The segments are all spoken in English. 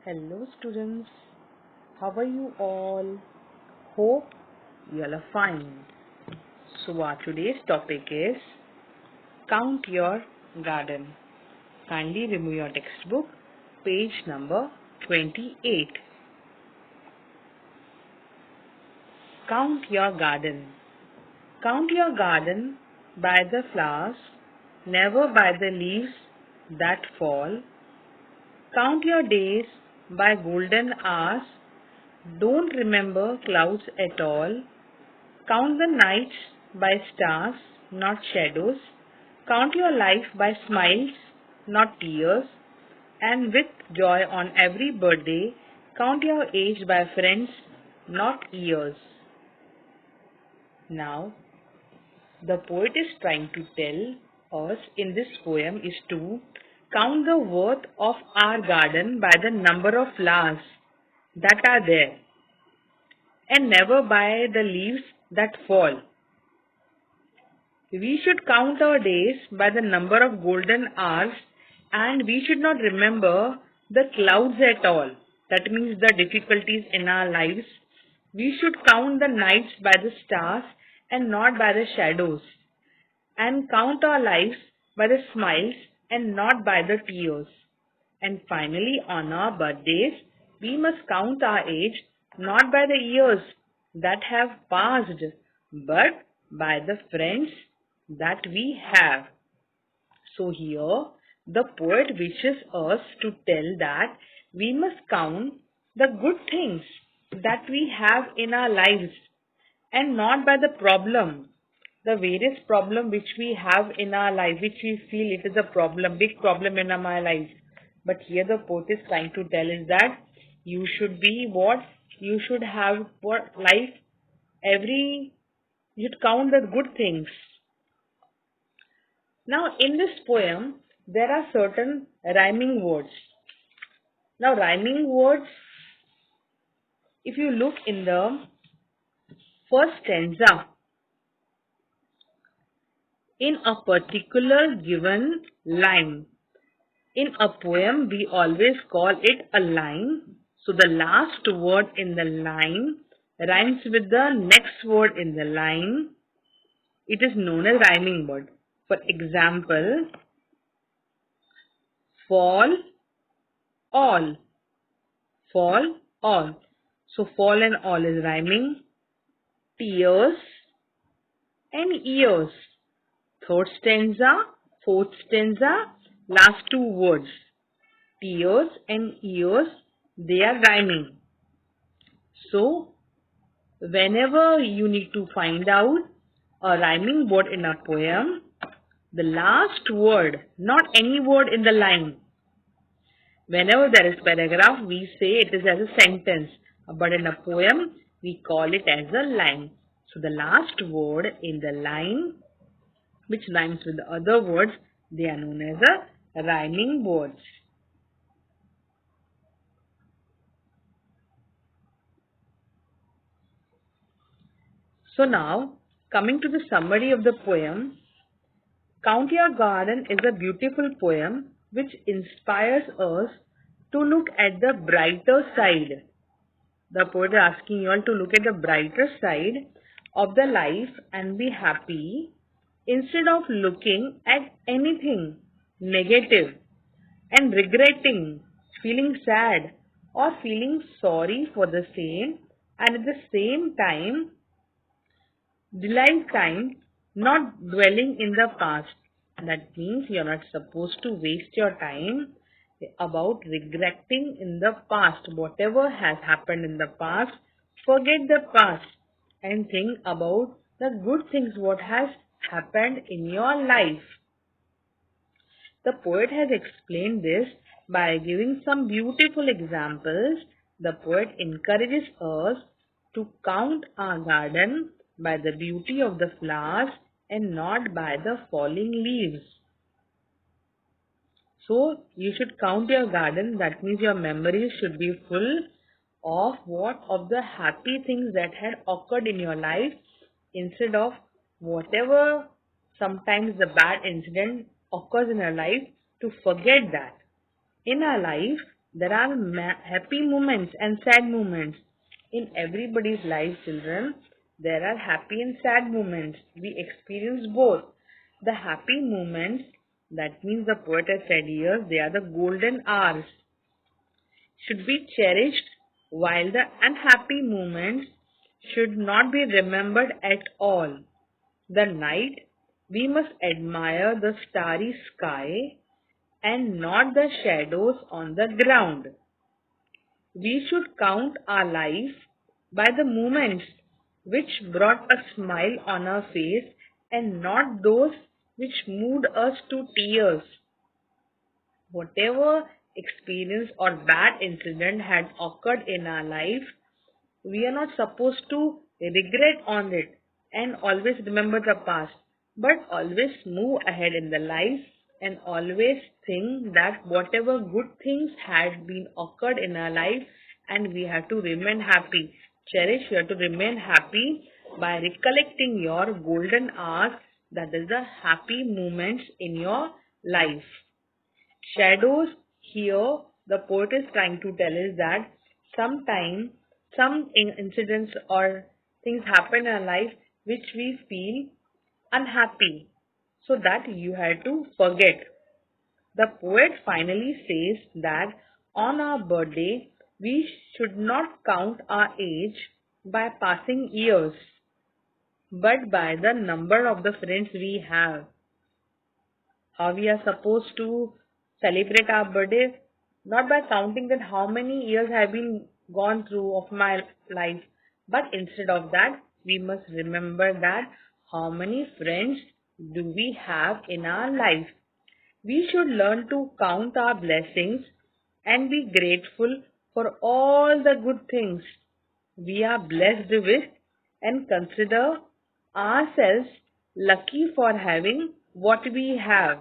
Hello students, how are you all? Hope you all are fine. So our today's topic is Count Your Garden. Kindly remove your textbook, page number 28. Count your garden. Count your garden by the flowers, never by the leaves that fall. Count your days by golden hours. Don't remember clouds at all. Count the nights by stars, not shadows. Count your life by smiles, not tears. And with joy on every birthday, count your age by friends, not years. Now, the poet is trying to tell us in this poem is to count the worth of our garden by the number of flowers that are there and never by the leaves that fall. We should count our days by the number of golden hours and we should not remember the clouds at all. That means the difficulties in our lives. We should count the nights by the stars and not by the shadows. And count our lives by the smiles and not by the tears. And finally, on our birthdays, we must count our age not by the years that have passed, but by the friends that we have. So here, the poet wishes us to tell that we must count the good things that we have in our lives and not by the problem, the various problem which we have in our life, which we feel it is a problem, big problem in our life. But here the poet is trying to tell is that you should be what? You should have what life you should count the good things. Now in this poem, there are certain rhyming words. Now rhyming words, if you look in the first stanza, in a particular given line. In a poem, we always call it a line. So the last word in the line rhymes with the next word in the line. It is known as rhyming word. For example, fall, all. Fall, all. So fall and all is rhyming. Tears and ears. Third stanza, fourth stanza, last two words. Tears and ears, they are rhyming. So, whenever you need to find out a rhyming word in a poem, the last word, not any word in the line. Whenever there is paragraph, we say it is as a sentence. But in a poem, we call it as a line. So, the last word in the line which rhymes with the other words, they are known as a rhyming words. So now, coming to the summary of the poem, Count Your Garden is a beautiful poem which inspires us to look at the brighter side. The poet is asking you all to look at the brighter side of the life and be happy instead of looking at anything negative and regretting, feeling sad or feeling sorry for the same, and at the same time not dwelling in the past. That means you're not supposed to waste your time about regretting in the past. Whatever has happened in the past, forget the past and think about the good things what has happened in your life. The poet has explained this by giving some beautiful examples. The poet encourages us to count our garden by the beauty of the flowers and not by the falling leaves. So, you should count your garden. That means your memories should be full of of the happy things that had occurred in your life instead of whatever sometimes the bad incident occurs in our life, to forget that. In our life, There are happy moments and sad moments. In everybody's life, children, there are happy and sad moments. We experience both. The happy moments, that means the poet has said here, they are the golden hours, should be cherished, while the unhappy moments should not be remembered at all. The night, we must admire the starry sky and not the shadows on the ground. We should count our life by the moments which brought a smile on our face and not those which moved us to tears. Whatever experience or bad incident had occurred in our life, we are not supposed to regret on it and always remember the past, but always move ahead in the life and always think that whatever good things had been occurred in our life, and we have to remain happy. Cherish, you have to remain happy by recollecting your golden hours, that is the happy moments in your life. Shadows, here the poet is trying to tell us that sometimes some incidents or things happen in our life which we feel unhappy, so that you have to forget. The poet finally says that on our birthday we should not count our age by passing years, but by the number of the friends we have. How we are supposed to celebrate our birthday, not by counting that how many years have been gone through of my life, but instead of that we must remember that how many friends do we have in our life. We should learn to count our blessings and be grateful for all the good things we are blessed with and consider ourselves lucky for having what we have.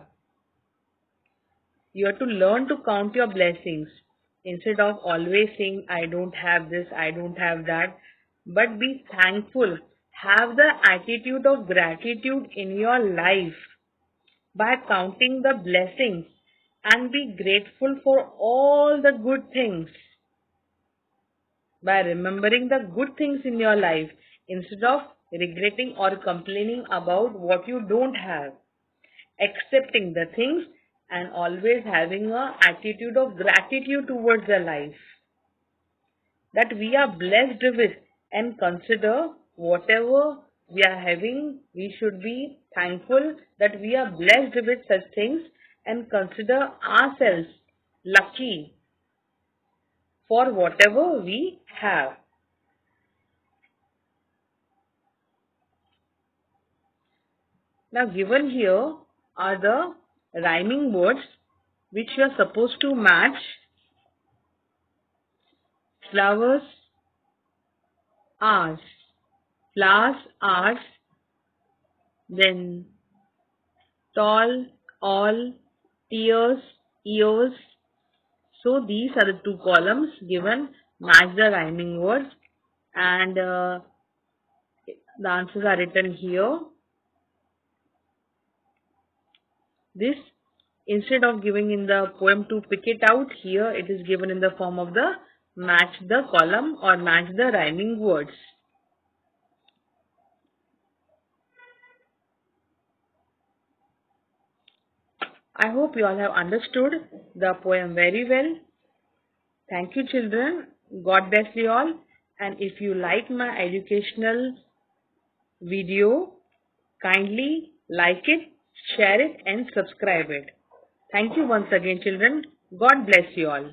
You have to learn to count your blessings instead of always saying, I don't have this, I don't have that. But be thankful. Have the attitude of gratitude in your life by counting the blessings and be grateful for all the good things by remembering the good things in your life instead of regretting or complaining about what you don't have. Accepting the things and always having a attitude of gratitude towards the life that we are blessed with, and consider whatever we are having, we should be thankful that we are blessed with such things and consider ourselves lucky for whatever we have. Now given here are the rhyming words which you are supposed to match. Flowers, hours. Flowers, hours. Then tall, all, tears, ears. So these are the two columns given. Match the rhyming words, and the answers are written here. This, instead of giving in the poem to pick it out, here it is given in the form of the match the column or match the rhyming words. I hope you all have understood the poem very well. Thank you, children. God bless you all. And if you like my educational video, kindly like it, share it and subscribe it. Thank you once again, children. God bless you all.